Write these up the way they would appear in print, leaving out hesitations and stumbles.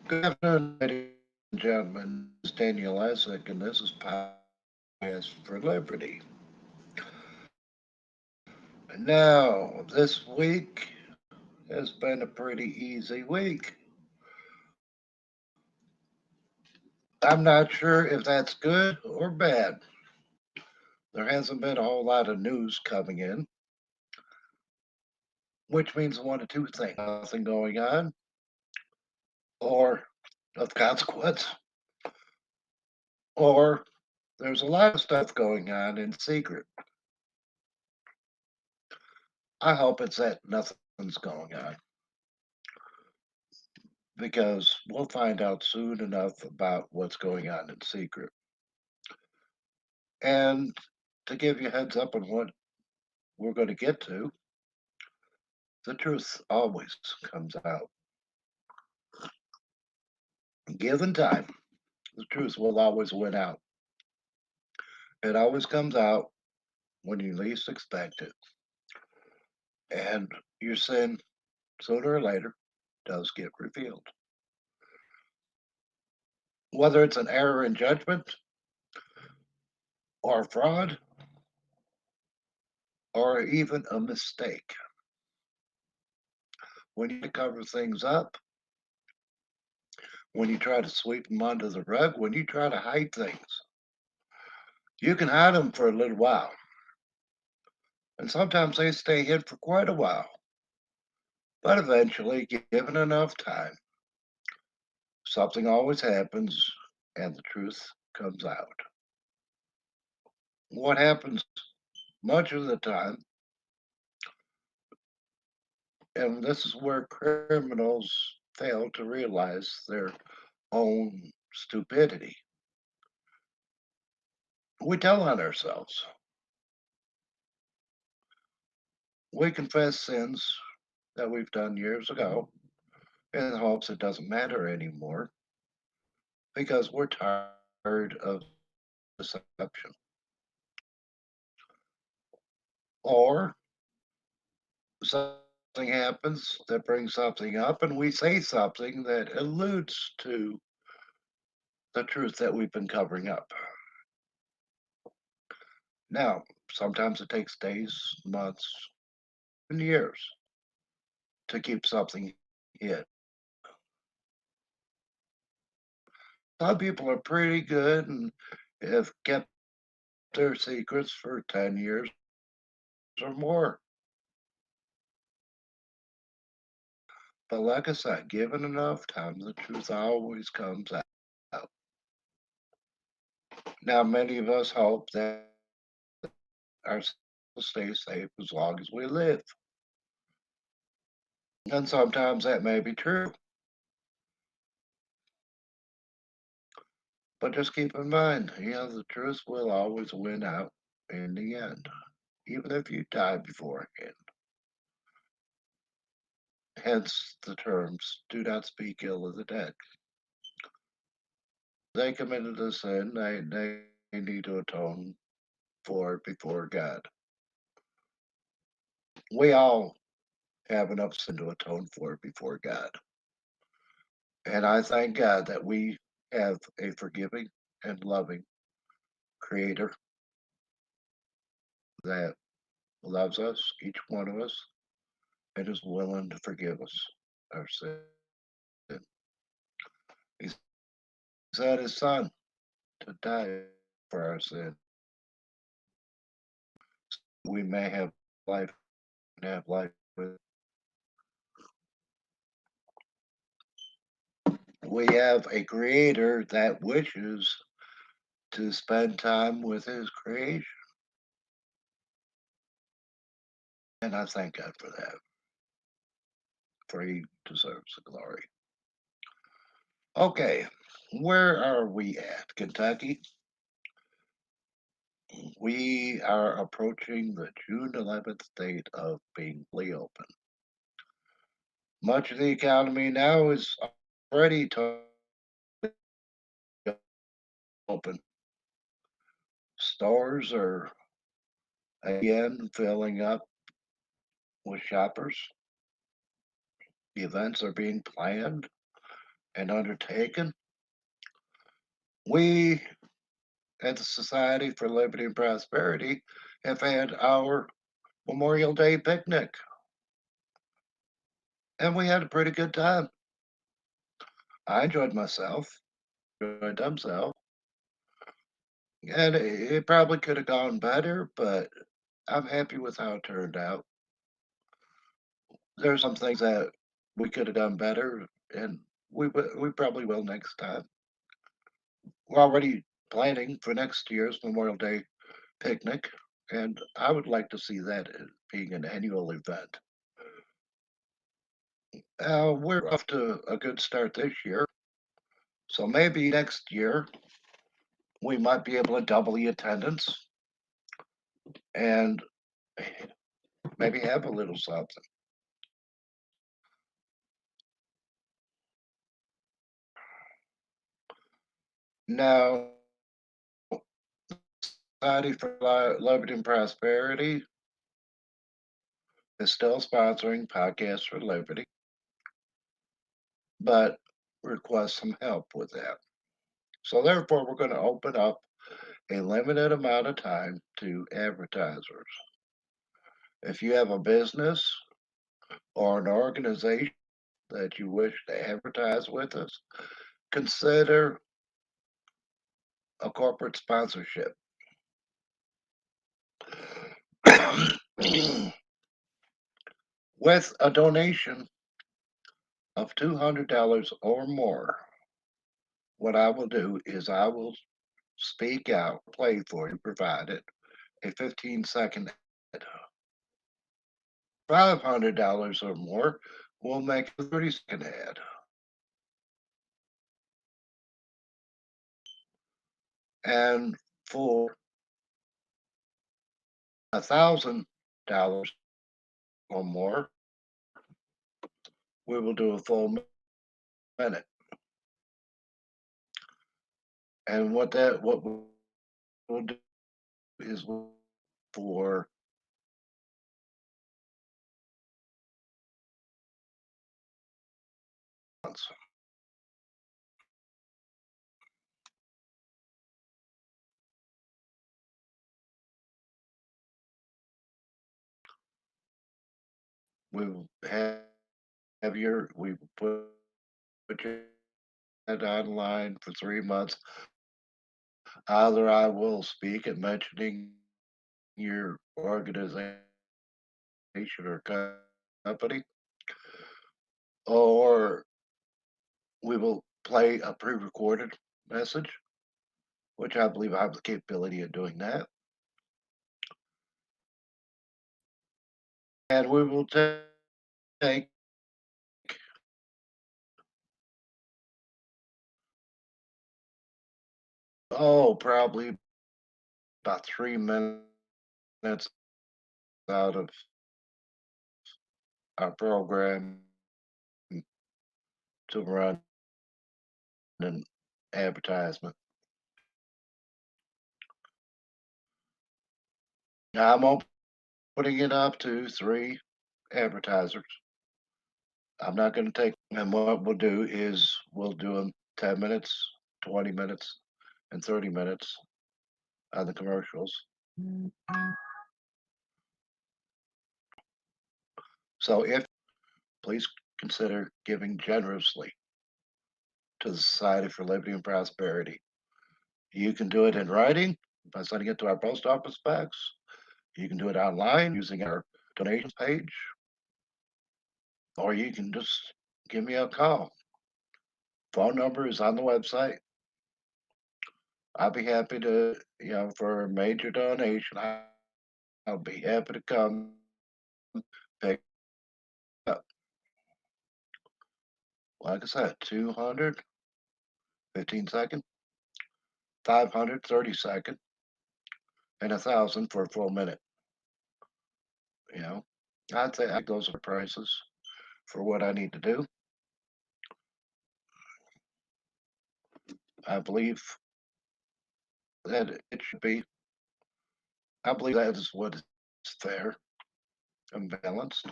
Good afternoon, ladies and gentlemen. This is Daniel Isaac, and this is Podcast for Liberty. Now, this week has been a pretty easy week. I'm not sure if that's good or bad. There hasn't been a whole lot of news coming in, which means one of two things: nothing going on, or of consequence, or there's a lot of stuff going on in secret. I hope it's that nothing's going on because we'll find out soon enough about what's going on in secret. And to give you a heads up on what we're going to get to, the truth always comes out. Given time, the truth will always win out. It always comes out when you least expect it. And your sin, sooner or later, does get revealed. Whether it's an error in judgment, or fraud, or even a mistake. When you cover things up, when you try to sweep them under the rug, when you try to hide things, you can hide them for a little while. And sometimes they stay hid for quite a while. But eventually, given enough time, something always happens and the truth comes out. What happens much of the time, and this is where criminals fail to realize their own stupidity. We tell on ourselves. We confess sins that we've done years ago in the hopes it doesn't matter anymore because we're tired of deception. Or something happens that brings something up, and we say something that alludes to the truth that we've been covering up. Now, sometimes it takes days, months, and years to keep something hid. Some people are pretty good and have kept their secrets for 10 years or more. But like I said, given enough time, the truth always comes out. Now, many of us hope that our will stay safe as long as we live. And sometimes that may be true. But just keep in mind, the truth will always win out in the end, even if you die beforehand. Hence the terms, do not speak ill of the dead. They committed a sin, they need to atone for it before God. We all have enough sin to atone for it before God. And I thank God that we have a forgiving and loving Creator that loves us, each one of us, and is willing to forgive us our sin. He sent His Son to die for our sin. We may have life and have life with. We have a Creator that wishes to spend time with His creation. And I thank God for that, for He deserves the glory. Okay, where are we at? Kentucky? We are approaching the June 11th date of being fully open. Much of the economy now is already open. Stores are again filling up with shoppers. Events are being planned and undertaken, we at the Society for Liberty and Prosperity have had our Memorial Day picnic, and we had a pretty good time. I enjoyed myself, enjoyed themselves, and it probably could have gone better, but I'm happy with how it turned out. There's some things that we could have done better, and we probably will next time. We're already planning for next year's Memorial Day picnic, and I would like to see that as being an annual event. We're off to a good start this year, so maybe next year we might be able to double the attendance and maybe have a little something. Now, Society for Liberty and Prosperity is still sponsoring Podcasts for Liberty, but requests some help with that. So therefore, we're going to open up a limited amount of time to advertisers. If you have a business or an organization that you wish to advertise with us, consider a corporate sponsorship. With a donation of $200 or more, what I will do is I will speak out, play for you, provided a 15-second ad. $500 or more will make a 30-second ad. And for $1,000 or more, we will do a full minute. And what we'll do is for months. We will we put your ad online for 3 months. Either I will speak at mentioning your organization or company, or we will play a pre-recorded message, which I believe I have the capability of doing that. And we will take probably about 3 minutes out of our program to run an advertisement. Now I'm opening it up to three advertisers. I'm not going to take, and what we'll do is we'll do them 10 minutes, 20 minutes, and 30 minutes on the commercials. So if please consider giving generously to the Society for Liberty and Prosperity. You can do it in writing by sending it to our post office box. You can do it online using our donations page, or you can just give me a call. Phone number is on the website. I'll be happy to, for a major donation, I'll be happy to come pick up. Like I said, 200, 15-second, 500, 30-second, and 1,000 for a full minute. You know, I'd say those are prices for what I need to do. I believe that it should be. I believe that is what is fair and balanced.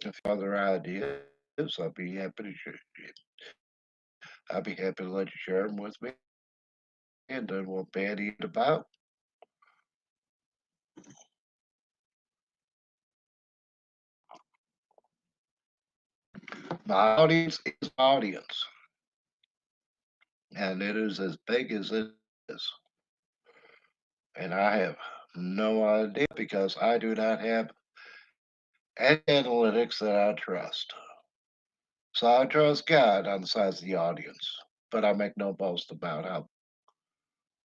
If other ideas, is, I'll be happy to let you share them with me, and then we'll bandy it about. My audience is my audience, and it is as big as it is. And I have no idea because I do not have any analytics that I trust. So I trust God on the size of the audience, but I make no boast about how.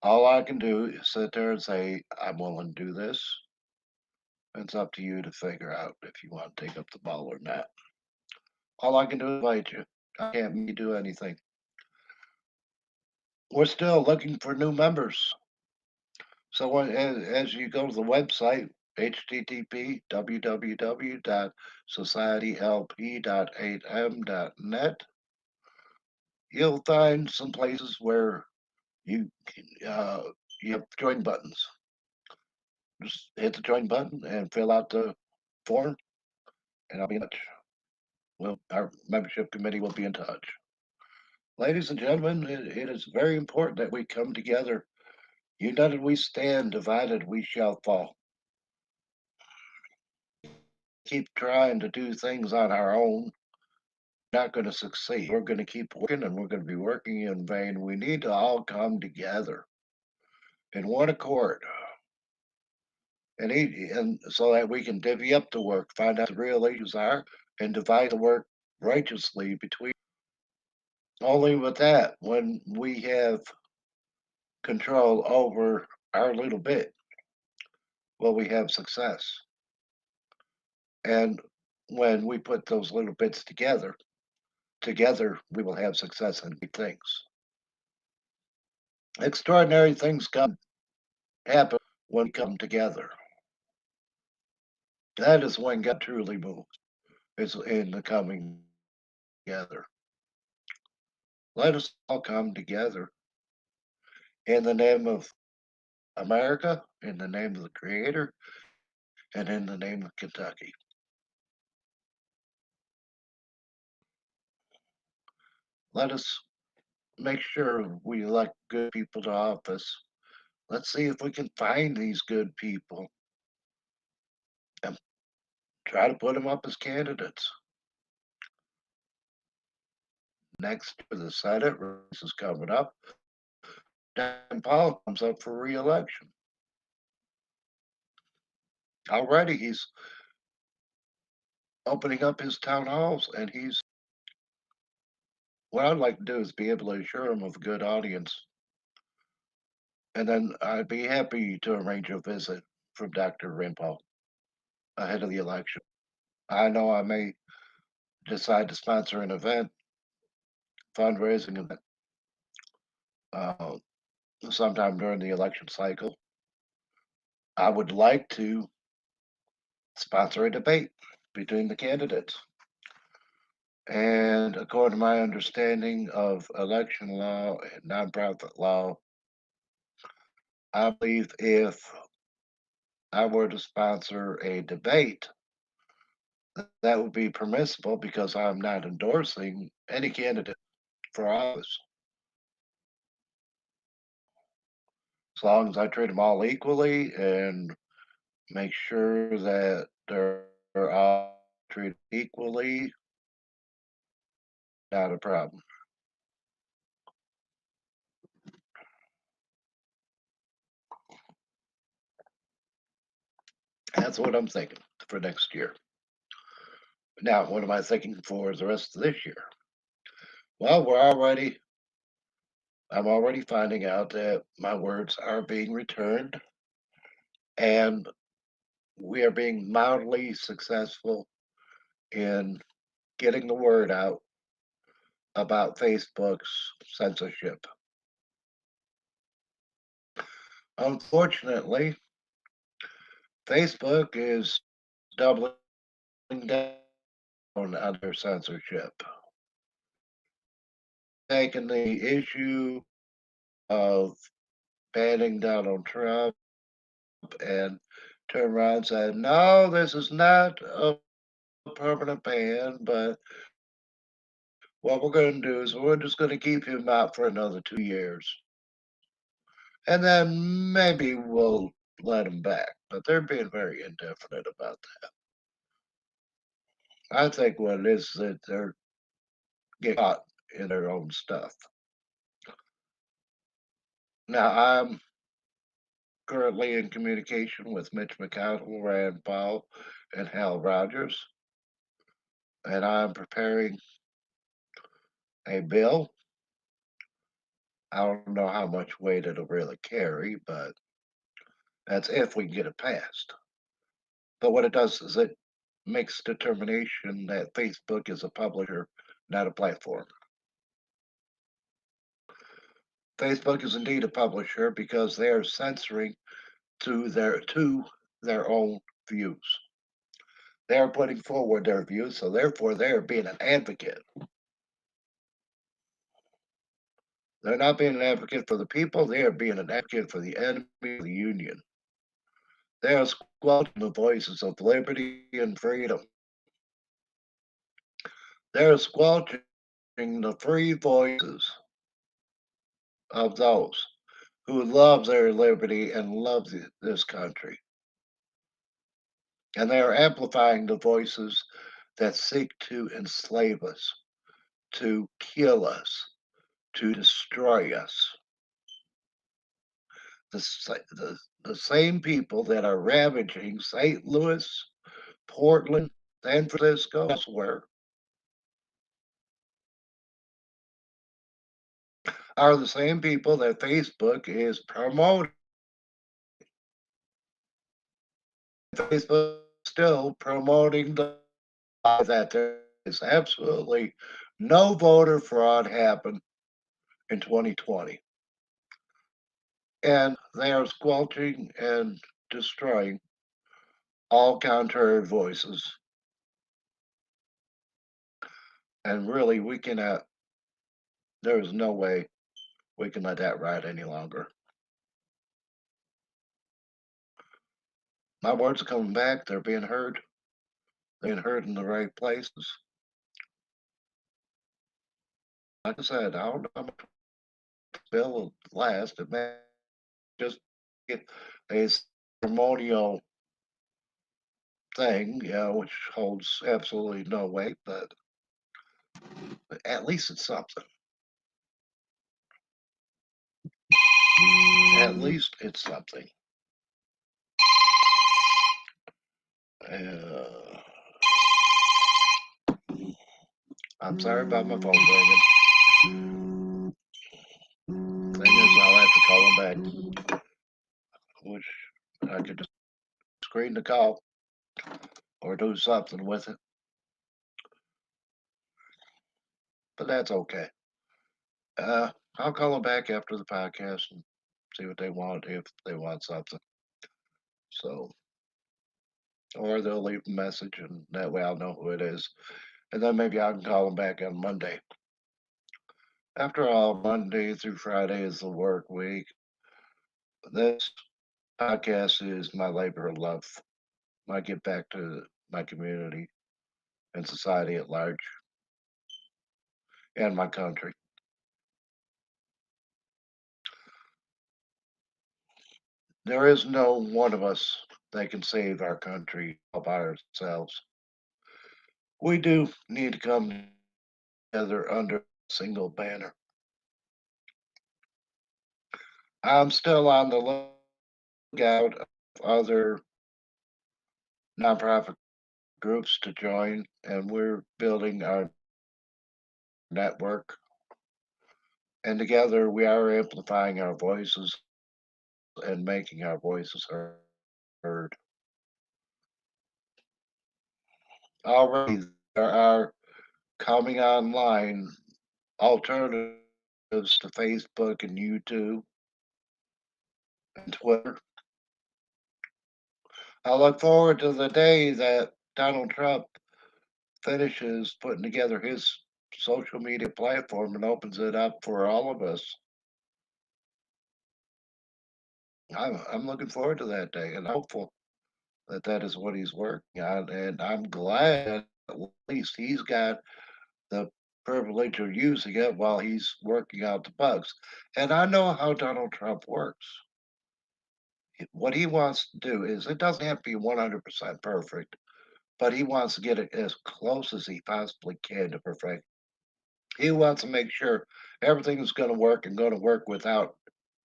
All I can do is sit there and say, I'm willing to do this. It's up to you to figure out if you want to take up the ball or not. All I can do is invite you. I can't make you do anything. We're still looking for new members. So as you go to the website, http www.societylp.8m.net, you'll find some places where you uh, you have join buttons. Just hit the join button and fill out the form, and I'll be in touch. Our membership committee will be in touch. Ladies and gentlemen, it is very important that we come together. United we stand, divided we shall fall. Keep trying to do things on our own, not going to succeed. We're going to keep working and we're going to be working in vain. We need to all come together in one accord and so that we can divvy up the work, find out the real issues are, and divide the work righteously between. Only with that, when we have control over our little bit, will we have success. And when we put those little bits together we will have success in big things. Extraordinary things come happen when we come together. That is when God truly moves. Is in the coming together. Let us all come together in the name of America, in the name of the Creator, and in the name of Kentucky. Let us make sure we elect good people to office. Let's see if we can find these good people and try to put them up as candidates. Next to the Senate race is coming up. Dan Paul comes up for re-election. Already he's opening up his town halls, and he's what I'd like to do is be able to assure him of a good audience, and then I'd be happy to arrange a visit from Dr. Rimpo ahead of the election. I know I may decide to sponsor an event, fundraising event, uh, sometime during the election cycle. I would like to sponsor a debate between the candidates. And according to my understanding of election law and nonprofit law, I believe if I were to sponsor a debate, that would be permissible because I'm not endorsing any candidate for office. As long as I treat them all equally and make sure that they're all treated equally, not a problem. That's what I'm thinking for next year. Now, what am I thinking for the rest of this year? Well, I'm already finding out that my words are being returned and we are being mildly successful in getting the word out about Facebook's censorship. Unfortunately, Facebook is doubling down on their censorship, taking the issue of banning Donald Trump and turn around and say, no, this is not a permanent ban, but what we're going to do is we're just going to keep him out for another 2 years. And then maybe we'll let him back. But they're being very indefinite about that. I think what it is that they're getting caught in their own stuff. Now, I'm currently in communication with Mitch McConnell, Rand Paul, and Hal Rogers, and I'm preparing a bill. I don't know how much weight it'll really carry, but that's if we can get it passed. But what it does is it makes determination that Facebook is a publisher, not a platform. Facebook is indeed a publisher because they are censoring to their own views. They are putting forward their views, so therefore they are being an advocate. They're not being an advocate for the people, they are being an advocate for the enemy of the union. They are squelching the voices of liberty and freedom. They are squelching the free voices of those who love their liberty and love this country. And they are amplifying the voices that seek to enslave us, to kill us, to destroy us. The same people that are ravaging St. Louis, Portland, San Francisco, elsewhere, are the same people that Facebook is promoting. Facebook is still promoting that there is absolutely no voter fraud happened in 2020. And they are squelching and destroying all contrary voices. And really, we cannot, there is no way we can let that ride any longer. My words are coming back. They're being heard. They're being heard in the right places. Like I said, I don't know how much bill will last. It may just get a ceremonial thing, which holds absolutely no weight, but at least it's something. At least it's something. Uh, I'm sorry about my phone ringing. Thing is, I'll have to call him back, which I could just screen the call or do something with it, but that's okay. Uh, I'll call them back after the podcast and see what they want if they want something. So, or they'll leave a message, and that way I'll know who it is, and then maybe I can call them back on Monday. After all, Monday through Friday is the work week. This podcast is my labor of love. I get back to my community and society at large and my country. There is no one of us that can save our country all by ourselves. We do need to come together under a single banner. I'm still on the lookout of other nonprofit groups to join, and we're building our network. And together we are amplifying our voices and making our voices heard. Already there are coming online alternatives to Facebook and YouTube and Twitter. I look forward to the day that Donald Trump finishes putting together his social media platform and opens it up for all of us. I'm looking forward to that day and hopeful that that is what he's working on. And I'm glad at least he's got the privilege of using it while he's working out the bugs. And I know how Donald Trump works. What he wants to do is it doesn't have to be 100% perfect, but he wants to get it as close as he possibly can to perfect. He wants to make sure everything is going to work and going to work without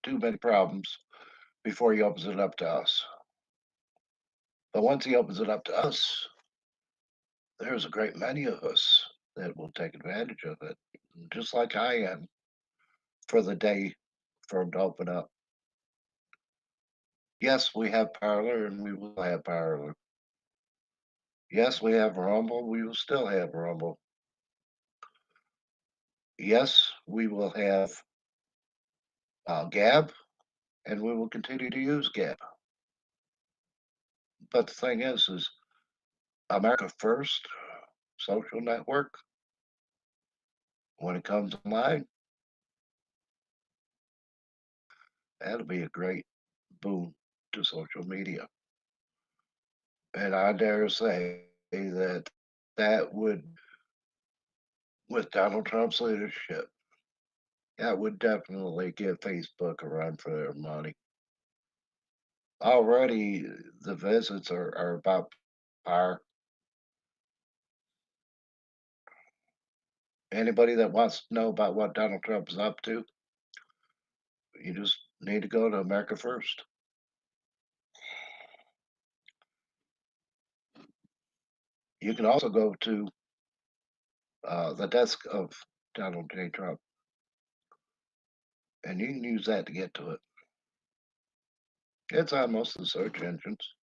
too many problems before he opens it up to us. But once he opens it up to us, there's a great many of us that will take advantage of it, just like I am for the day for him to open up. Yes, we have Parler and we will have Parler. Yes, we have Rumble, we will still have Rumble. Yes, we will have Gab, and we will continue to use Gab. But the thing is America First social network, when it comes online, that'll be a great boon to social media. And I dare say that that would, with Donald Trump's leadership, that would definitely give Facebook a run for their money. Already, the visits are about par. Anybody that wants to know about what Donald Trump is up to, you just need to go to America First. You can also go to the desk of Donald J. Trump, and you can use that to get to it. It's on most of the search engines.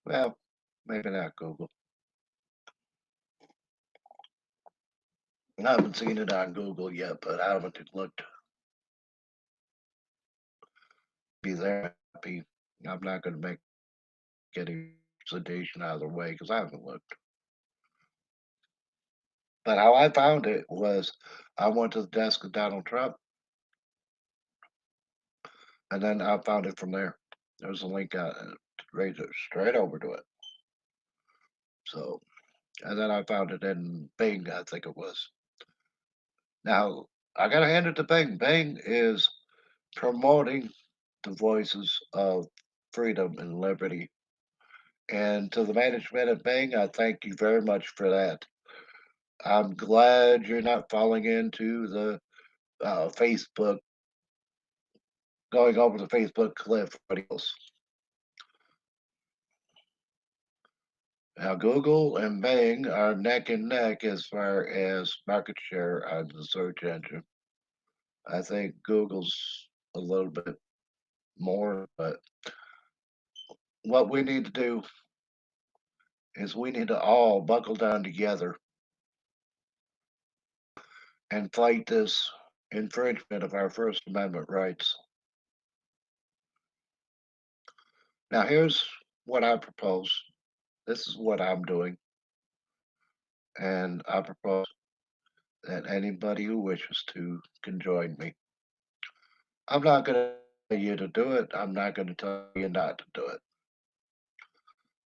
Well, maybe not Google. I haven't seen it on Google yet, but I haven't looked. Be there. Happy. I'm not going to make any sedition out of the way because I haven't looked. But how I found it was I went to the desk of Donald Trump, and then I found it from there. There's a link right straight over to it. So, and then I found it in Bing, I think it was. Now, I got to hand it to Bing. Bing is promoting the voices of freedom and liberty. And to the management of Bing, I thank you very much for that. I'm glad you're not falling into the Facebook, going over the Facebook cliff. Else. Now, Google and Bing are neck and neck as far as market share on the search engine. I think Google's a little bit more, but what we need to do is we need to all buckle down together and fight this infringement of our First Amendment rights. Now, here's what I propose. This is what I'm doing, and I propose that anybody who wishes to can join me. I'm not going to tell you to do it. I'm not going to tell you not to do it.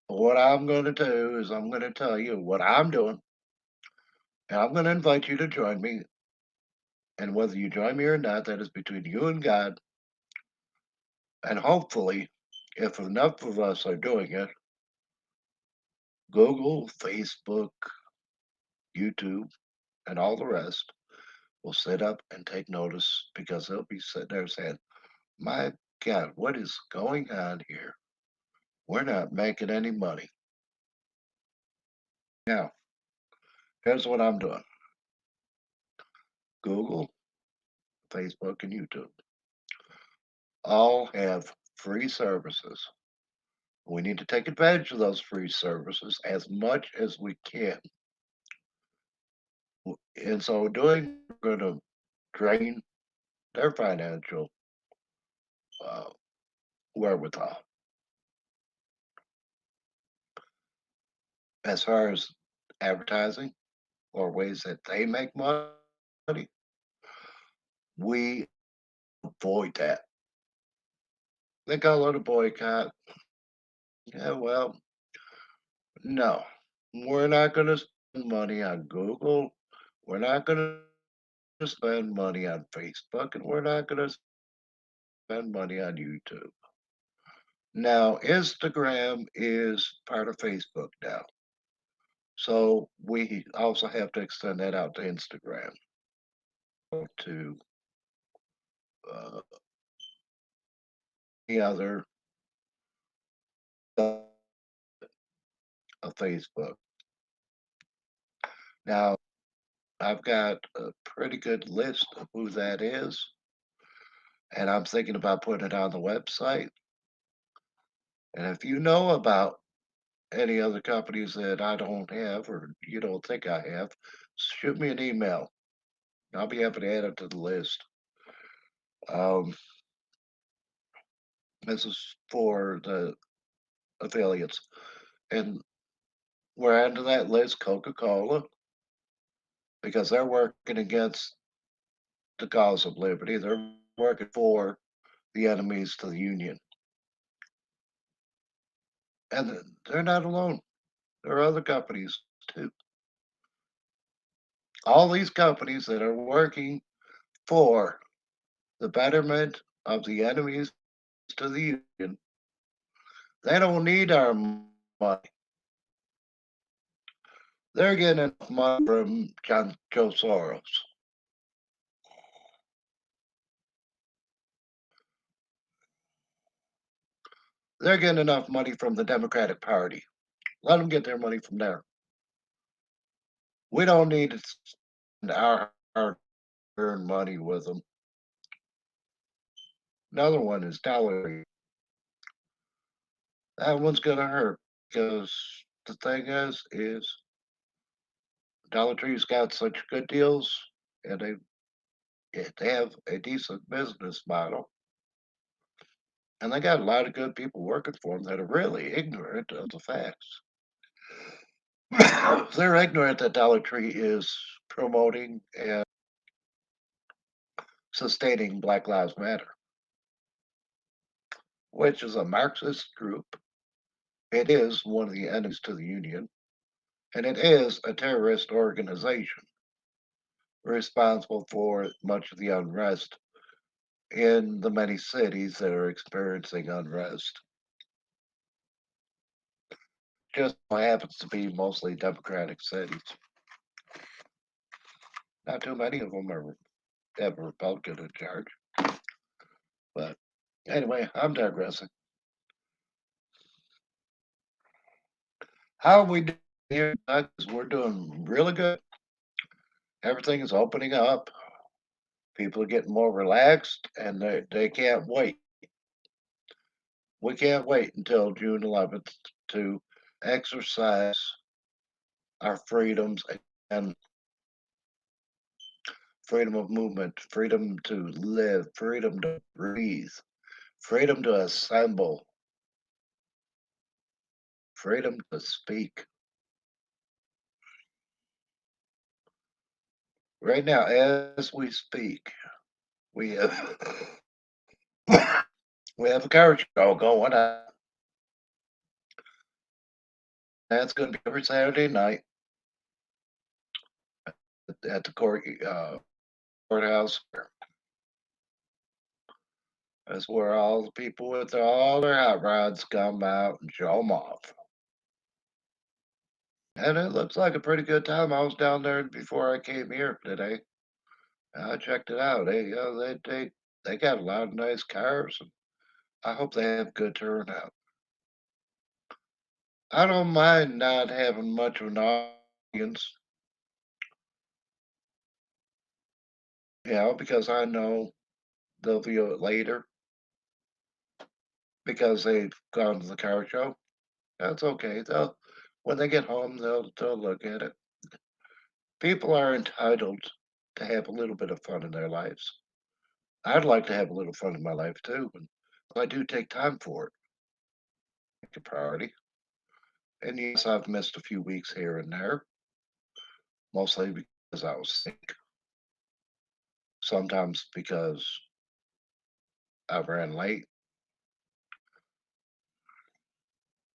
But what I'm going to do is I'm going to tell you what I'm doing, and I'm going to invite you to join me. And whether you join me or not, that is between you and God. And hopefully, if enough of us are doing it, Google, Facebook, YouTube, and all the rest will sit up and take notice because they'll be sitting there saying, my God, what is going on here? We're not making any money. Now, here's what I'm doing Google, Facebook, and YouTube all have free services. We need to take advantage of those free services as much as we can. In so doing, we're going to drain their financial uh, wherewithal. As far as advertising or ways that they make money, we avoid that. They call it a boycott. Yeah, well, no, we're not going to money on Google. We're not gonna spend money on Facebook, and we're not gonna spend money on YouTube. Now, Instagram is part of Facebook now, so we also have to extend that out to Instagram, to uh, the other of Facebook. Now, I've got a pretty good list of who that is, and I'm thinking about putting it on the website. And if you know about any other companies that I don't have or you don't think I have, shoot me an email. I'll be happy to add it to the list. Um, this is for the affiliates. And we're adding to that list Coca-Cola because they're working against the cause of liberty. They're working for the enemies to the union. And they're not alone. There are other companies too. All these companies that are working for the betterment of the enemies to the union, they don't need our money. They're getting enough money from Joe Soros. They're getting enough money from the Democratic Party. Let them get their money from there. We don't need to spend our hard-earned money with them. Another one is Dollar Tree. That one's gonna hurt because the thing is Dollar Tree's got such good deals, and they have a decent business model, and they got a lot of good people working for them that are really ignorant of the facts. They're ignorant that Dollar Tree is promoting and sustaining Black Lives Matter, which is a Marxist group. It is one of the enemies to the Union, and it is a terrorist organization responsible for much of the unrest in the many cities that are experiencing unrest. Just so happens to be mostly Democratic cities. Not too many of them have a Republican in charge. But anyway, I'm digressing. How are we doing here? Because we're doing really good. Everything is opening up. People are getting more relaxed, and they can't wait. We can't wait until June 11th to exercise our freedoms and freedom of movement, freedom to live, freedom to breathe, freedom to assemble, freedom to speak. Right now, as we speak, we have we have a car show going on. That's going to be every Saturday night at the courthouse. That's where all the people with all their hot rods come out and show them off. And it looks like a pretty good time. I was down there before I came here today. I checked it out. They got a lot of nice cars, and I hope they have good turnout. I don't mind not having much of an audience, because I know they'll view it later because they've gone to the car show. That's okay. They'll When they get home, they'll look at it. People are entitled to have a little bit of fun in their lives. I'd like to have a little fun in my life too, and I do take time for it. It's a priority. And yes, I've missed a few weeks here and there, mostly because I was sick. Sometimes because I ran late.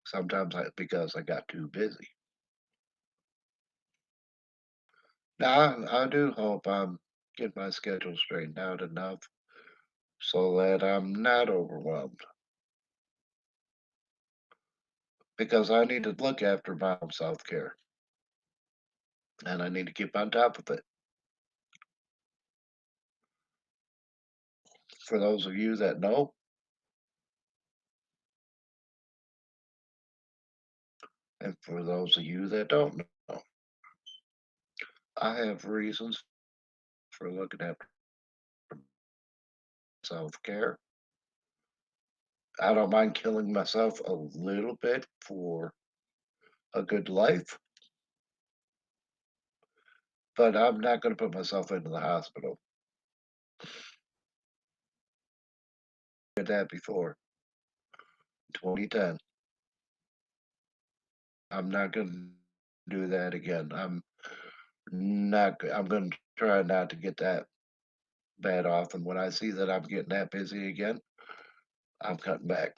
Sometimes because I got too busy. Now, I do hope I'm get my schedule straightened out enough so that I'm not overwhelmed because I need to look after my own self-care and I need to keep on top of it. For those of you that know, and for those of you that don't know, I have reasons for looking after self-care. I don't mind killing myself a little bit for a good life, but I'm not going to put myself into the hospital. Did that before, 2010. I'm not going to do that again. I'm going to try not to get that bad off. And when I see that I'm getting that busy again, I'm cutting back.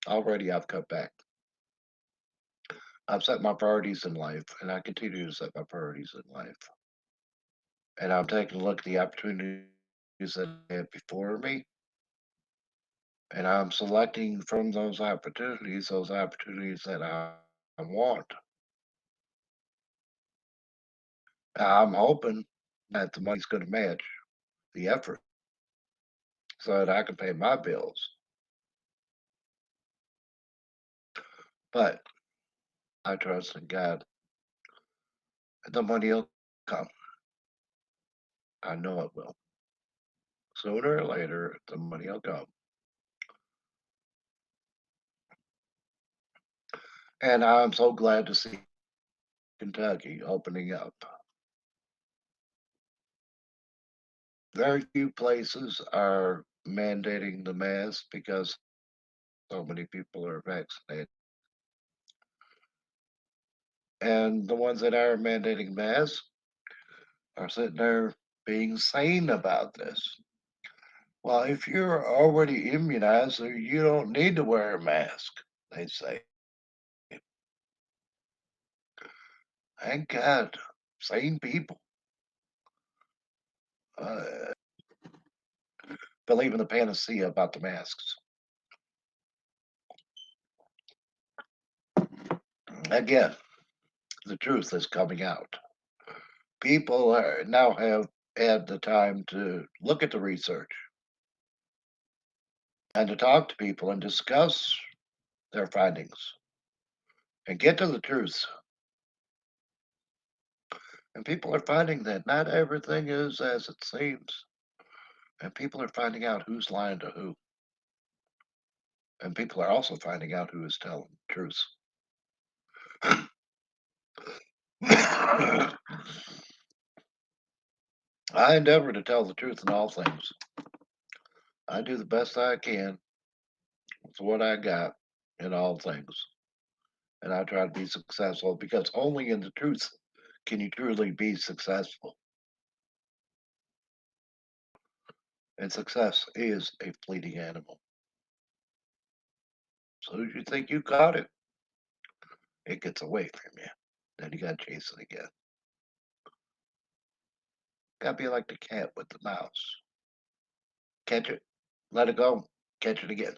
Already, I've cut back. I've set my priorities in life, and I continue to set my priorities in life. And I'm taking a look at the opportunities that I have before me, and I'm selecting from those opportunities that I want. I'm hoping that the money's going to match the effort so that I can pay my bills. But I trust in God. The money will come. I know it will. Sooner or later, the money will come. And I'm so glad to see Kentucky opening up. Very few places are mandating the mask because so many people are vaccinated. And the ones that are mandating masks are sitting there being sane about this. Well, if you're already immunized, so you don't need to wear a mask, they say. Thank God, sane people uh, believe in the panacea about the masks. Again, the truth is coming out. People are, now have had the time to look at the research and to talk to people and discuss their findings and get to the truth. And people are finding that not everything is as it seems. And people are finding out who's lying to who. And people are also finding out who is telling the truth. I endeavor to tell the truth in all things. I do the best I can with what I got in all things. And I try to be successful because only in the truth can you truly be successful. And success is a fleeting animal. So as you think you got it, it gets away from you. Then you got to chase it again. Got to be like the cat with the mouse. Catch it, let it go, catch it again.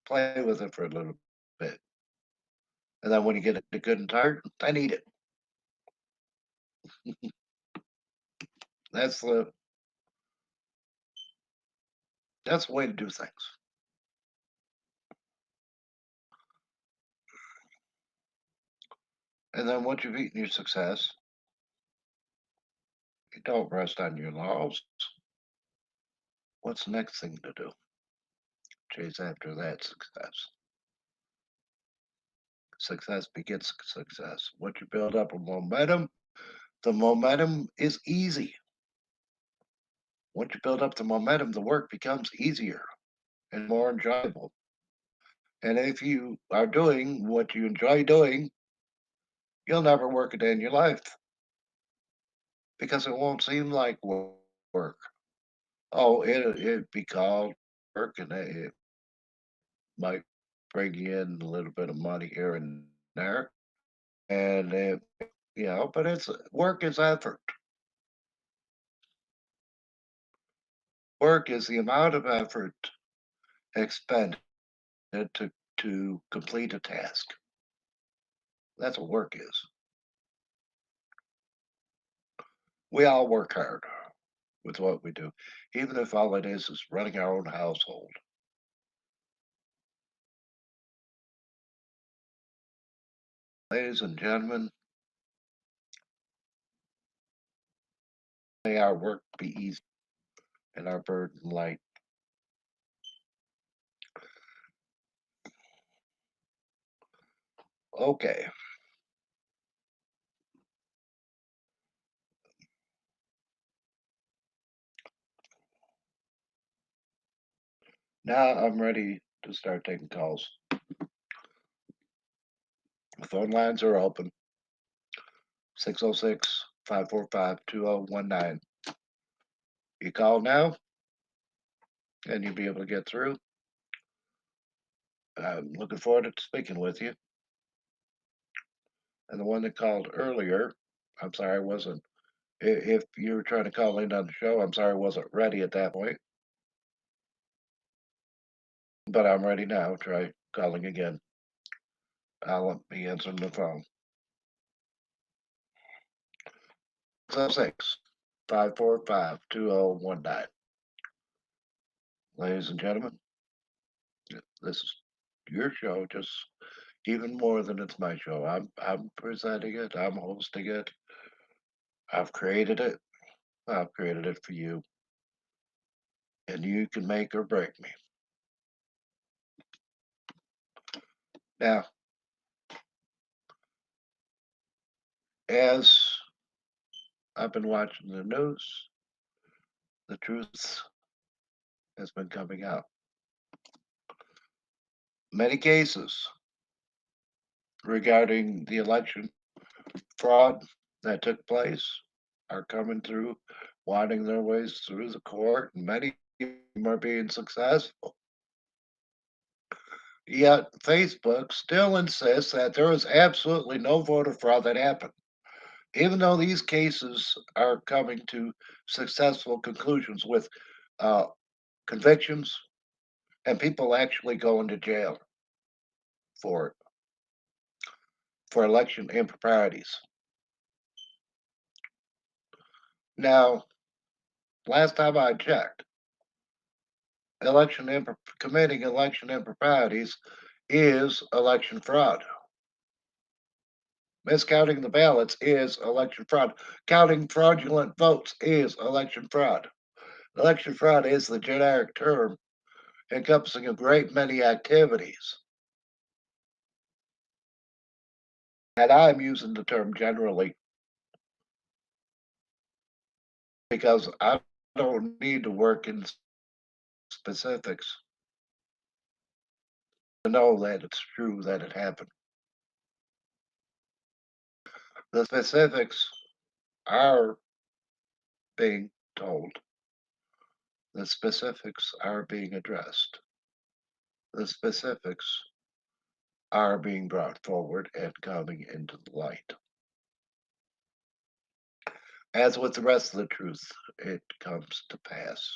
Play with it for a little bit. And then when you get it good and tired, then eat it. That's the that's the way to do things. And then once you've eaten your success, you don't rest on your laurels. What's the next thing to do? Chase after that success. Success begets success. Once you build up a momentum, the momentum is easy. Once you build up the momentum, the work becomes easier and more enjoyable. And if you are doing what you enjoy doing, you'll never work a day in your life because it won't seem like work. Oh, it'd be called work and it might bring you in a little bit of money here and there, and but it's work is effort. Work is the amount of effort expended to complete a task. That's what work is. We all work hard with what we do, even if all it is running our own household. Ladies and gentlemen, may our work be easy and our burden light. Okay, now I'm ready to start taking calls. The phone lines are open 606 545 2019. You call now and you'll be able to get through. I'm looking forward to speaking with you. And the one that called earlier, I'm sorry I wasn't. If you were trying to call in on the show, I'm sorry I wasn't ready at that point, but I'm ready now. Try calling again. I'll be answering the phone. 606 545 2019. Ladies and gentlemen, this is your show, just even more than it's my show. I'm presenting it, I'm hosting it, I've created it, I've created it for you, and you can make or break me. Now, as I've been watching the news, the truth has been coming out. Many cases regarding the election fraud that took place are coming through, winding their ways through the court, and many of them are being successful. Yet Facebook still insists that there is absolutely no voter fraud that happened, even though these cases are coming to successful conclusions with uh, convictions and people actually going to jail for it, for election improprieties. Now, last time I checked, committing election improprieties is election fraud. Miscounting the ballots is election fraud. Counting fraudulent votes is election fraud. Election fraud is the generic term encompassing a great many activities. And I'm using the term generally because I don't need to work in specifics to know that it's true that it happened. The specifics are being told, the specifics are being addressed, the specifics are being brought forward and coming into the light. As with the rest of the truth, it comes to pass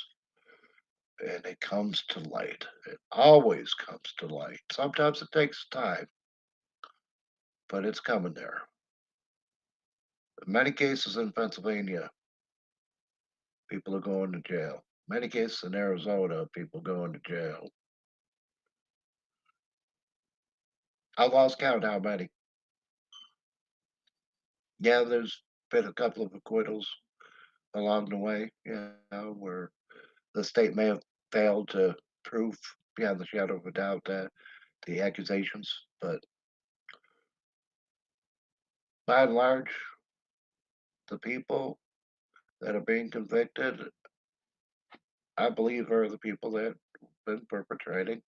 and it comes to light. It always comes to light. Sometimes it takes time, but it's coming there. In many cases in Pennsylvania, people are going to jail. Many cases in Arizona, people going to jail. I lost count how many. Yeah, there's been a couple of acquittals along the way, where the state may have failed to prove beyond the shadow of a doubt that the accusations, but by and large, the people that are being convicted, I believe, are the people that have been perpetrating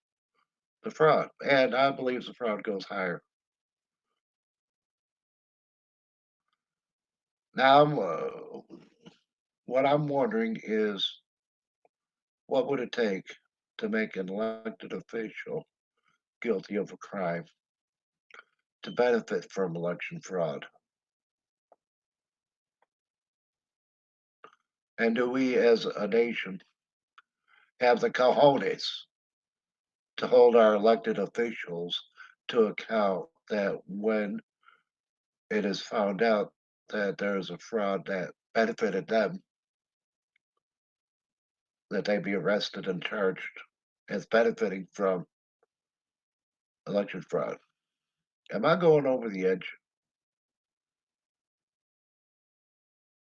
the fraud, and I believe the fraud goes higher. Now, what I'm wondering is, what would it take to make an elected official guilty of a crime to benefit from election fraud? And do we as a nation have the cojones to hold our elected officials to account that when it is found out that there is a fraud that benefited them, that they be arrested and charged as benefiting from election fraud? Am I going over the edge?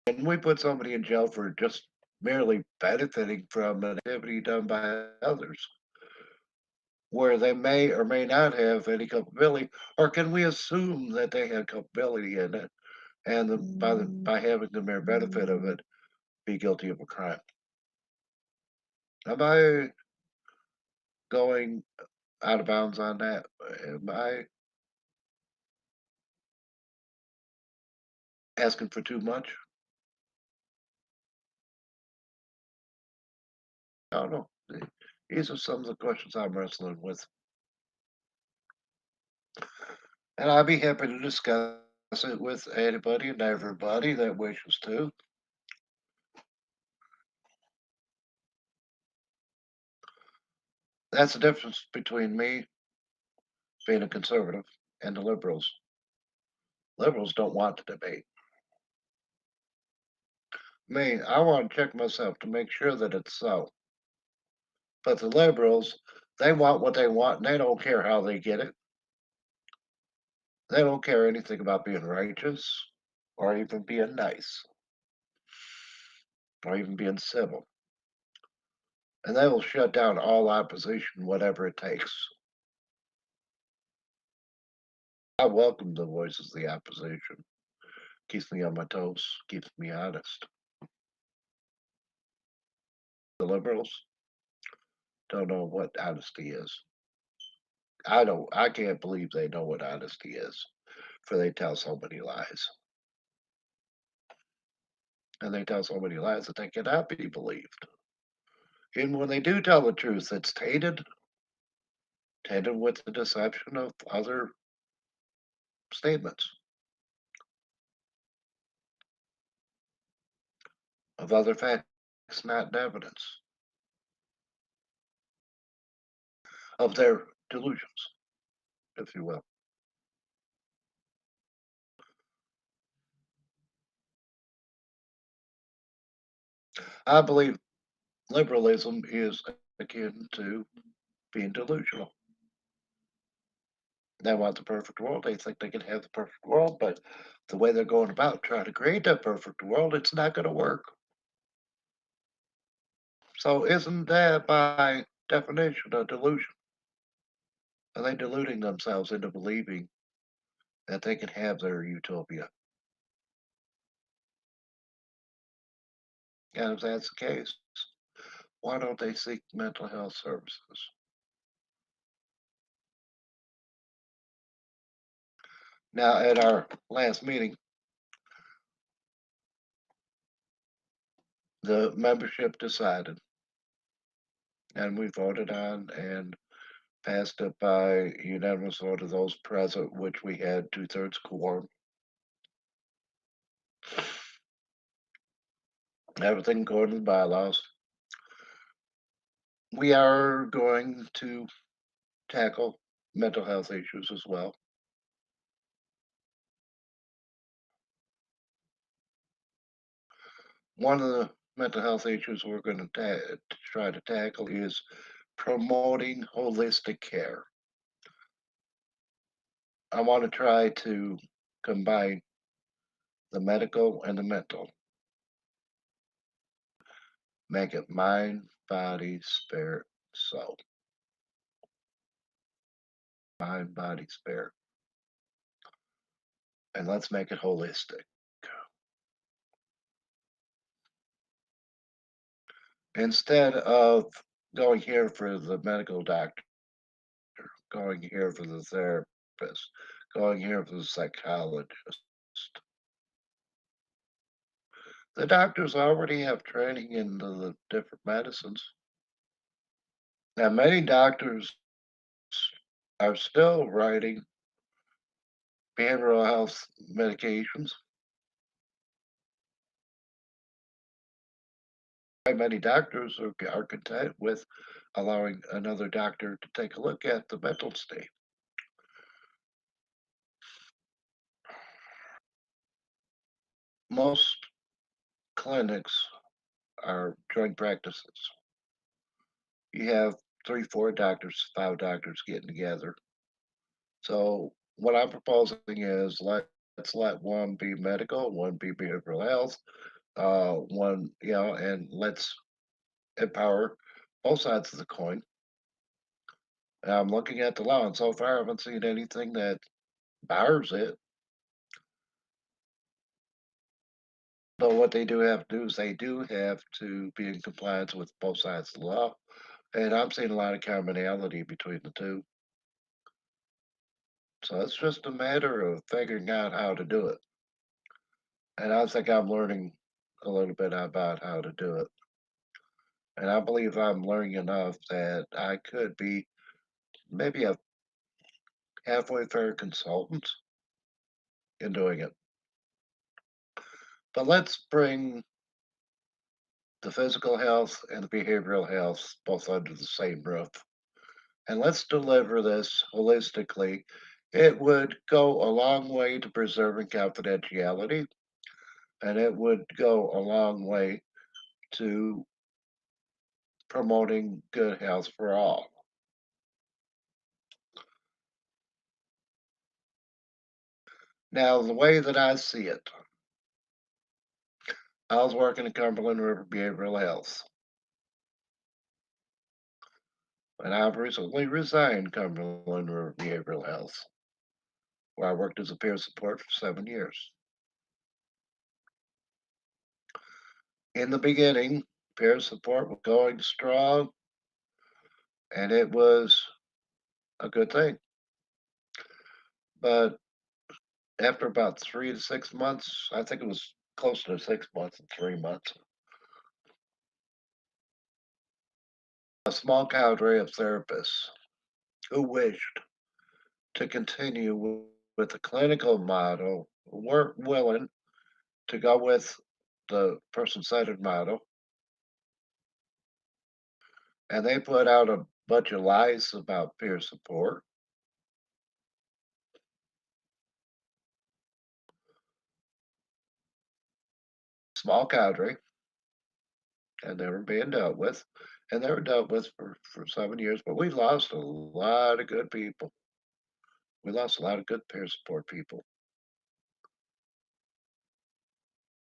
Can we put somebody in jail for just merely benefiting from an activity done by others where they may or may not have any culpability, or can we assume that they had culpability in it and by having the mere benefit of it be guilty of a crime? Am I going out of bounds on that? Am I asking for too much? I don't know. These are some of the questions I'm wrestling with, and I'd be happy to discuss it with anybody and everybody that wishes to. That's the difference between me being a conservative and the liberals. Liberals don't want to debate. Me, I want to check myself to make sure that it's so. But the liberals, they want what they want and they don't care how they get it. They don't care anything about being righteous or even being nice or even being civil. And they will shut down all opposition, whatever it takes. I welcome the voices of the opposition. Keeps me on my toes, keeps me honest. The liberals don't know what honesty is. I can't believe they know what honesty is, for they tell so many lies. And they tell so many lies that they cannot be believed. And when they do tell the truth, it's tainted with the deception of other statements, of other facts, not evidence, of their delusions, if you will. I believe liberalism is akin to being delusional. They want the perfect world. They think they can have the perfect world, but the way they're going about trying to create that perfect world, it's not going to work. So, isn't that by definition a delusion? Are they deluding themselves into believing that they can have their utopia? And if that's the case, why don't they seek mental health services? Now, at our last meeting, the membership decided, and we voted on and passed it by unanimous vote of those present, which we had two-thirds quorum. Everything according to the bylaws. We are going to tackle mental health issues as well. One of the mental health issues we're going to try to tackle is promoting holistic care. I want to try to combine the medical and the mental, make it mind, body, spirit, soul. Mind, body, spirit. And let's make it holistic. Instead of going here for the medical doctor, going here for the therapist, going here for the psychologist, the doctors already have training in the different medicines. Now, many doctors are still writing behavioral health medications. Many doctors are content with allowing another doctor to take a look at the mental state. Most clinics are joint practices. You have three, four doctors, five doctors getting together. So what I'm proposing is let's let one be medical, one be behavioral health, one, and let's empower both sides of the coin. And I'm looking at the law, and so far I haven't seen anything that bars it. But what they do have to do is they do have to be in compliance with both sides of the law. And I'm seeing a lot of commonality between the two. So it's just a matter of figuring out how to do it. And I think I'm learning a little bit about how to do it. And I believe I'm learning enough that I could be maybe a halfway fair consultant in doing it. But let's bring the physical health and the behavioral health both under the same roof. And let's deliver this holistically. It would go a long way to preserving confidentiality, and it would go a long way to promoting good health for all. Now, the way that I see it, I was working at Cumberland River Behavioral Health, and I've recently resigned Cumberland River Behavioral Health, where I worked as a peer support for 7 years. In the beginning, peer support was going strong, and it was a good thing. But after about 3 to 6 months, I think it was close to 6 months and 3 months, a small cadre of therapists who wished to continue with the clinical model weren't willing to go with the person-centered model, and they put out a bunch of lies about peer support. Small cadre, and they were being dealt with, and they were dealt with for 7 years. But we lost a lot of good people. We lost a lot of good peer support people.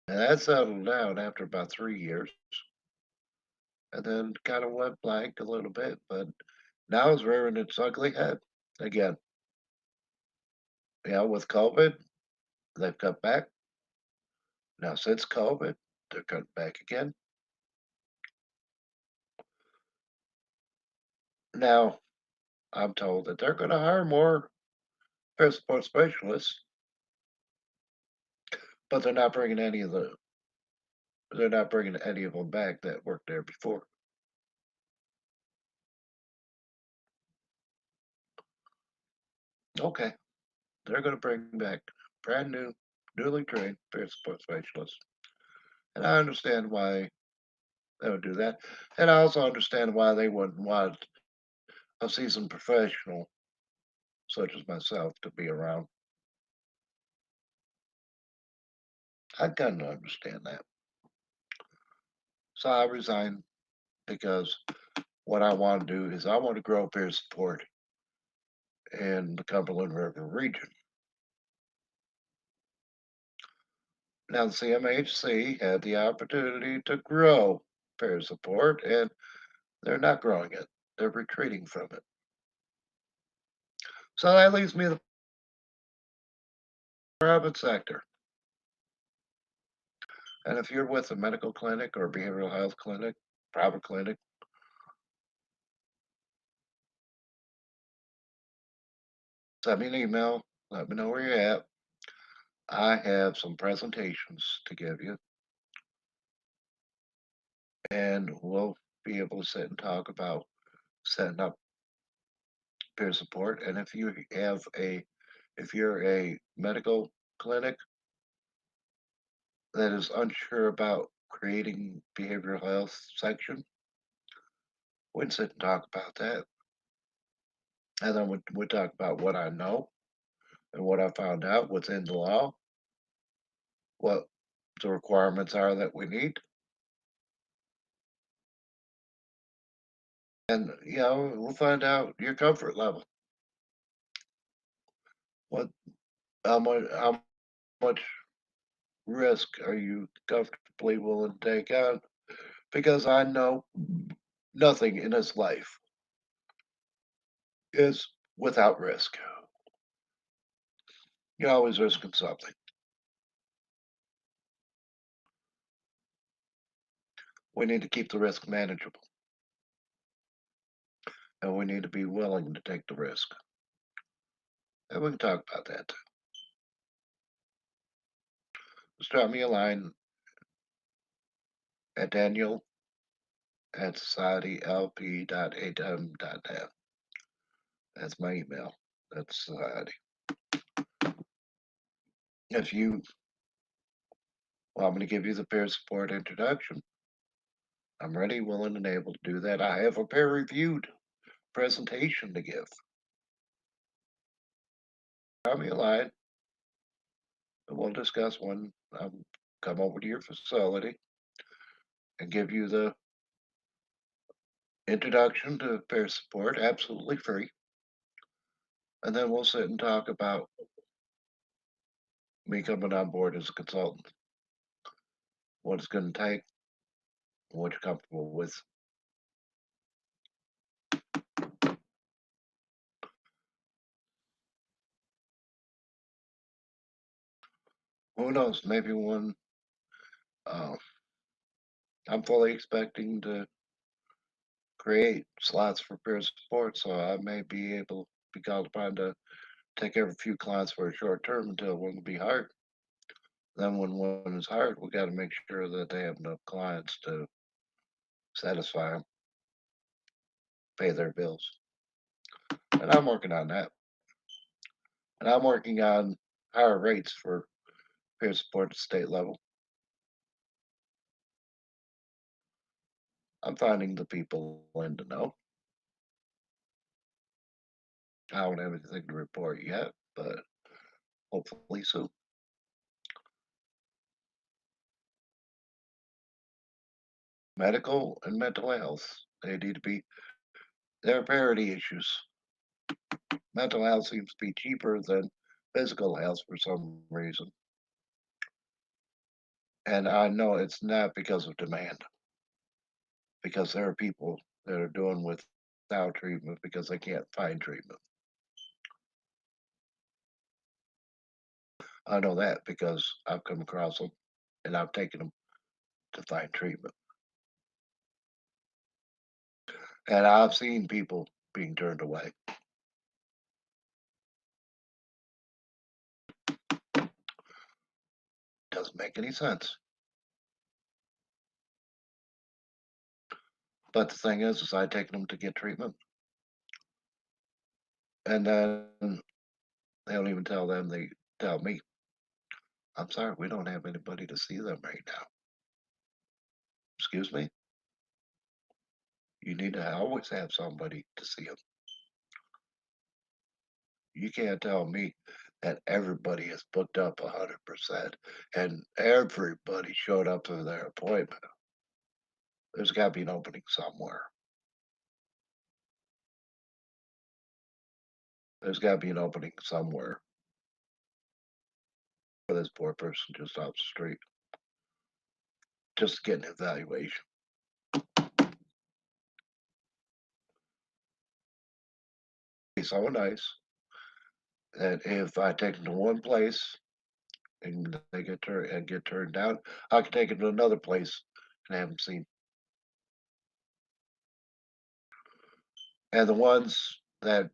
And that settled down after about 3 years, and then kind of went blank a little bit. But now it's rearing its ugly head again. With COVID, they've cut back. Now, since COVID, they're cutting back again. Now, I'm told that they're going to hire more peer support specialists, but they're not bringing any of them back that worked there before. Okay, they're going to bring back brand new, newly trained peer support specialists, and I understand why they would do that, and I also understand why they wouldn't want a seasoned professional such as myself to be around. I kind of understand that. So I resigned because what I want to do is I want to grow peer support in the Cumberland River region. Now, the CMHC had the opportunity to grow peer support, and they're not growing it. They're retreating from it. So that leaves me the private sector. And if you're with a medical clinic or a behavioral health clinic, private clinic, send me an email. Let me know where you're at. I have some presentations to give you, and we'll be able to sit and talk about setting up peer support. And if you have a If you're a medical clinic that is unsure about creating behavioral health section, we can sit and talk about that. And then we talk about what I know and what I found out, what's in the law, what the requirements are that we need. And, we'll find out your comfort level. What, how much risk are you comfortably willing to take on? Because I know nothing in this life is without risk. You're always risking something. We need to keep the risk manageable, and we need to be willing to take the risk. And we can talk about that. Just drop me a line at Daniel at societylp.atom.net. That's my email. That's society. If you want me to give you the peer support introduction, I'm ready, willing, and able to do that. I have a peer reviewed presentation to give. Drop me a line and we'll discuss when come over to your facility and give you the introduction to peer support, absolutely free. And then we'll sit and talk about me coming on board as a consultant, what it's going to take, what you're comfortable with. Who knows? Maybe when uh, I'm fully expecting to create slots for peer support, so I may be able to be called upon to take every few clients for a short term until one will be hired. Then when one is hired, we got to make sure that they have enough clients to satisfy them, pay their bills. And I'm working on that. And I'm working on higher rates for peer support at state level. I'm finding the people in to know. I don't have anything to report yet, but hopefully soon. Medical and mental health, they need to be, they're parity issues. Mental health seems to be cheaper than physical health for some reason. And I know it's not because of demand, because there are people that are doing without treatment because they can't find treatment. I know that because I've come across them and I've taken them to find treatment. And I've seen people being turned away. Doesn't make any sense. But the thing is I take them to get treatment, and then they don't even tell them. They tell me, "I'm sorry, we don't have anybody to see them right now." Excuse me. You need to always have somebody to see them. You can't tell me that everybody is booked up 100% and everybody showed up to their appointment. There's got to be an opening somewhere. There's got to be an opening somewhere for this poor person just off the street, just to get an evaluation. It's so nice that if I take them to one place and they get turned down, I can take them to another place and have them seen. And the ones that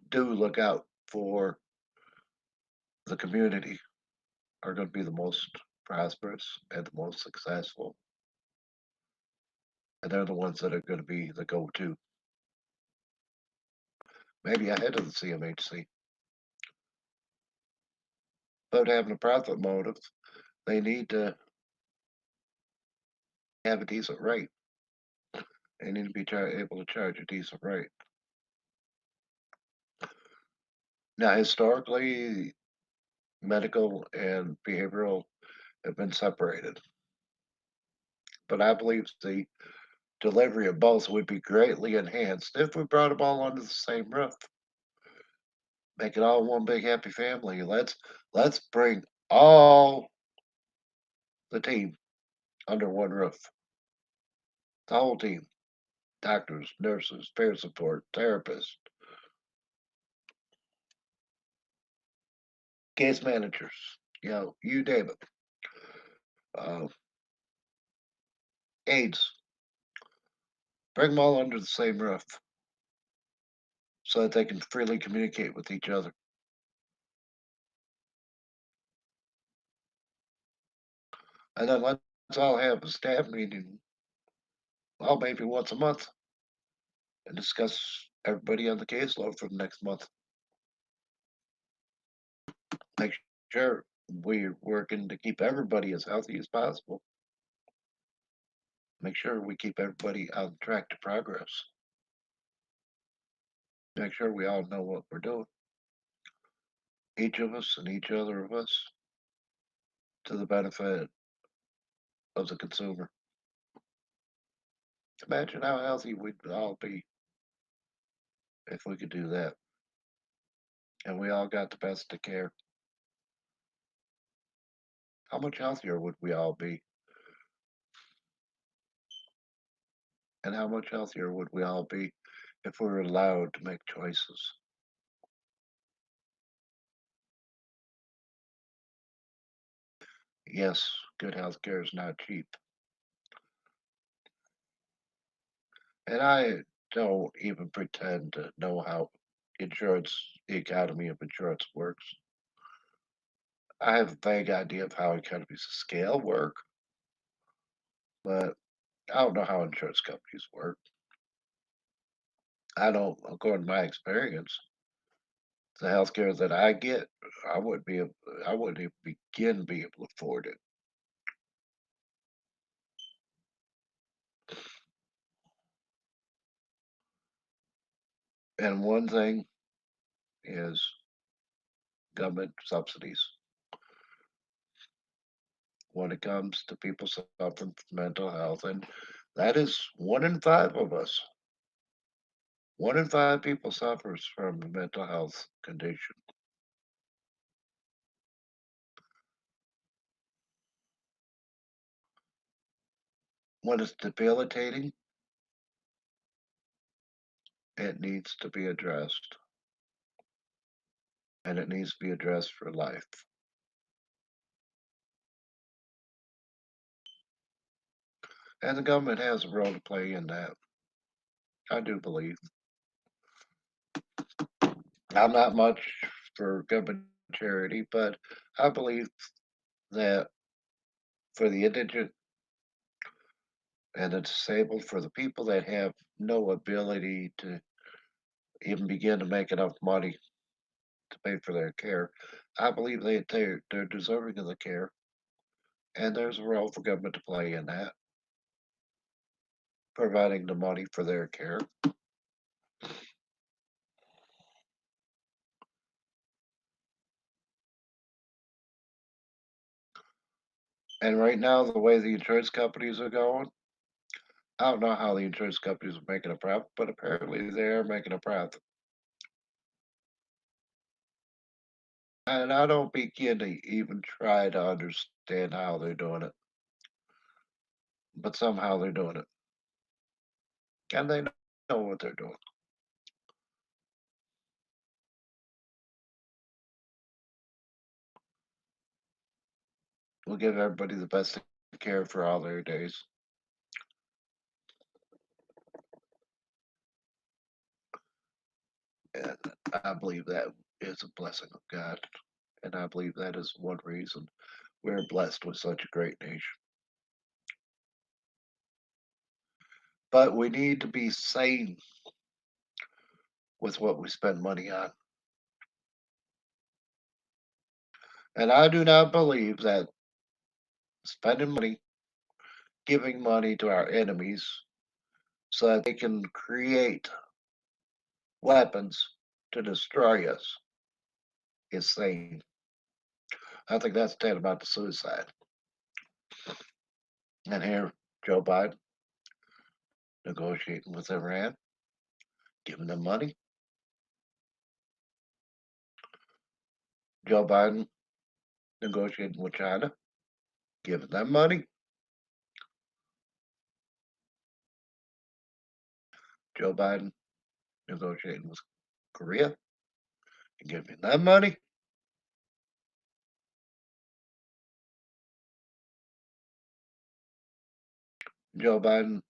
do look out for the community are going to be the most prosperous and the most successful. And they're the ones that are going to be the go to, maybe ahead of the CMHC. But having a profit motive, they need to have a decent rate. They need to be able to charge a decent rate. Now, historically, medical and behavioral have been separated, but I believe the delivery of both would be greatly enhanced if we brought them all under the same roof. Make it all one big happy family. Let's bring all the team under one roof. The whole team. Doctors, nurses, peer support, therapists, case managers, you name it. Uh, aides. Bring them all under the same roof so that they can freely communicate with each other. And then let's all have a staff meeting, well, maybe once a month, and discuss everybody on the caseload for the next month. Make sure we're working to keep everybody as healthy as possible. Make sure we keep everybody on track to progress. Make sure we all know what we're doing, each of us and each other of us, to the benefit of the consumer. Imagine how healthy we'd all be if we could do that. And we all got the best of care. How much healthier would we all be? And how much healthier would we all be if we were allowed to make choices? Yes, good health care is not cheap. And I don't even pretend to know how the economy of insurance works. I have a vague idea of how economies of scale work, but I don't know how insurance companies work. I don't, according to my experience, the healthcare that I get, I wouldn't even begin to be able to afford it. And one thing is government subsidies when it comes to people suffering from mental health, and that is 1 in 5 of us. 1 in 5 people suffers from a mental health condition. When it's debilitating, it needs to be addressed, and it needs to be addressed for life. And the government has a role to play in that. I do believe. I'm not much for government charity, but I believe that for the indigent and the disabled, for the people that have no ability to even begin to make enough money to pay for their care, I believe they're deserving of the care, and there's a role for government to play in that, providing the money for their care. And right now, the way the insurance companies are going, I don't know how the insurance companies are making a profit, but apparently they are making a profit. And I don't begin to even try to understand how they're doing it, but somehow they're doing it. And they know what they're doing. We'll give everybody the best care for all their days. And I believe that is a blessing of God. And I believe that is one reason we're blessed with such a great nation. But we need to be sane with what we spend money on. And I do not believe that spending money, giving money to our enemies so that they can create weapons to destroy us is sane. I think that's tantamount to suicide. And here, Joe Biden negotiating with Iran, giving them money. Joe Biden negotiating with China, giving them money. Joe Biden negotiating with Korea and giving them money. Joe Biden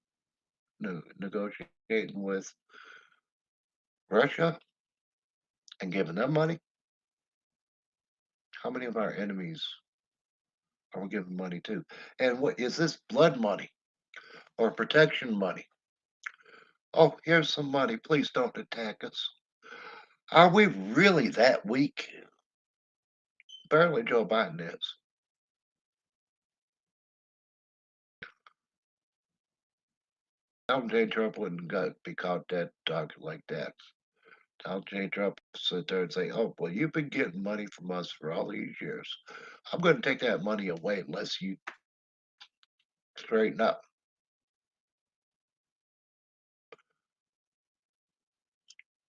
negotiating with Russia and giving them money. How many of our enemies are we giving money to? And what is this blood money or protection money? Oh, here's some money. Please don't attack us. Are we really that weak? Apparently, Joe Biden is. Donald J. Trump wouldn't be caught dead talking like that. Donald J. Trump sit there and say, "Oh, well, you've been getting money from us for all these years. I'm going to take that money away unless you straighten up."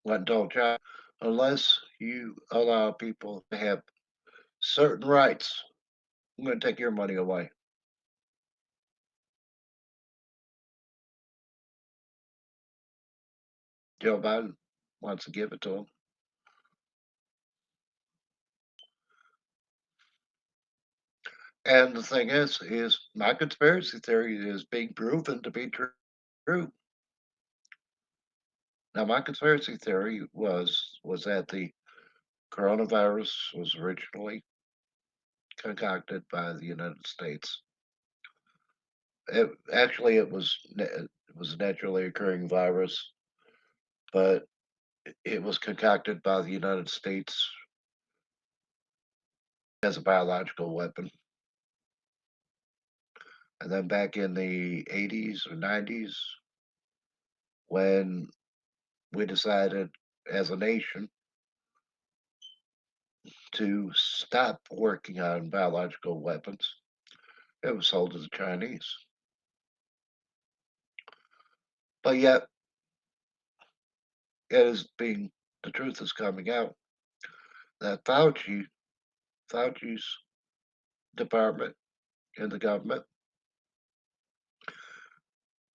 Went and told China, unless you allow people to have certain rights, I'm going to take your money away. Joe Biden wants to give it to him. And the thing is my conspiracy theory is being proven to be true. Now, my conspiracy theory was that the coronavirus was originally concocted by the United States. It was a naturally occurring virus, but it was concocted by the United States as a biological weapon. And then back in the 80s or 90s, when we decided as a nation to stop working on biological weapons, it was sold to the Chinese. But yet, it is being the truth is coming out that Fauci's department in the government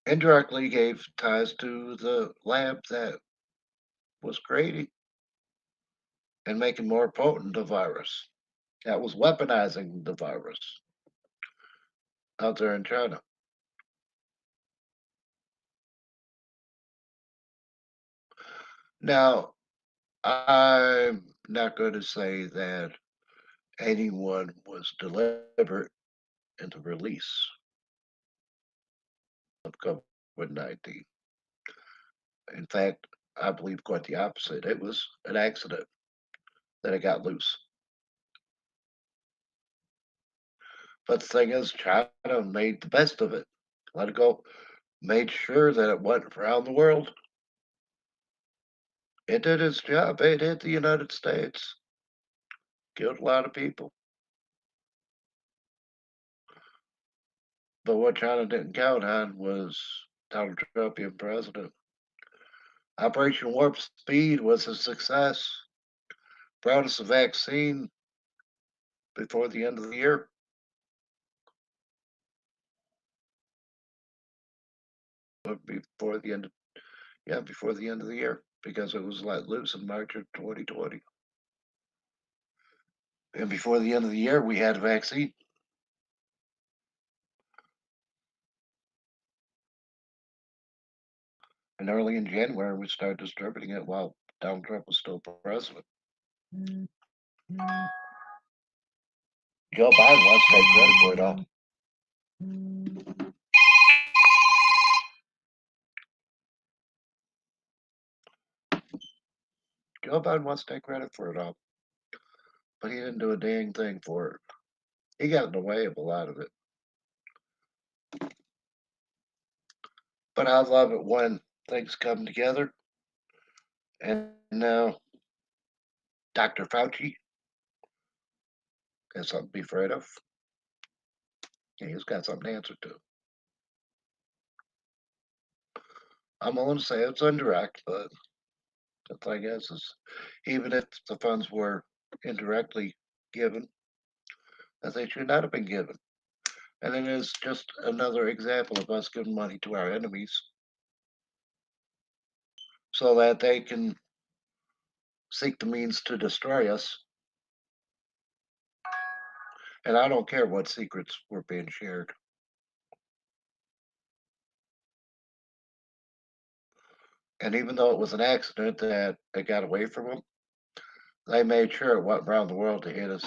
indirectly gave ties to the lab that was creating and making more potent the virus. That was weaponizing the virus out there in China. Now, I'm not going to say that anyone was deliberate in the release of COVID 19. In fact, I believe quite the opposite. It was an accident that it got loose. But the thing is, China made the best of it, let it go, made sure that it went around the world. It did its job. It hit the United States, killed a lot of people. But what China didn't count on was Donald Trump being president. Operation Warp Speed was a success. Brought us a vaccine before the end of the year. Before the end, before the end of the year, because it was let loose in March of 2020. And before the end of the year, we had a vaccine. And early in January, we started distributing it while Donald Trump was still president. Joe Biden wants to take credit for it all. Joe Biden wants to take credit for it all. but he didn't do a dang thing for it. He got in the way of a lot of it. But I love it when things come together. And now Dr. Fauci has something to be afraid of. He's got something to answer to. I'm willing to say it's indirect, but the thing is even if the funds were indirectly given, that they should not have been given. And it is just another example of us giving money to our enemies so that they can seek the means to destroy us. And I don't care what secrets were being shared. And even though it was an accident that it got away from them, they made sure it went around the world to hit us.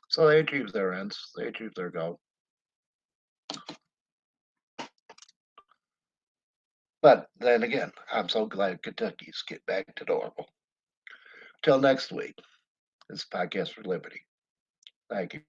So they achieved their ends. They achieved their goal. But then again, I'm so glad Kentucky's get back to normal. Till next week, this is Podcast for Liberty. Thank you.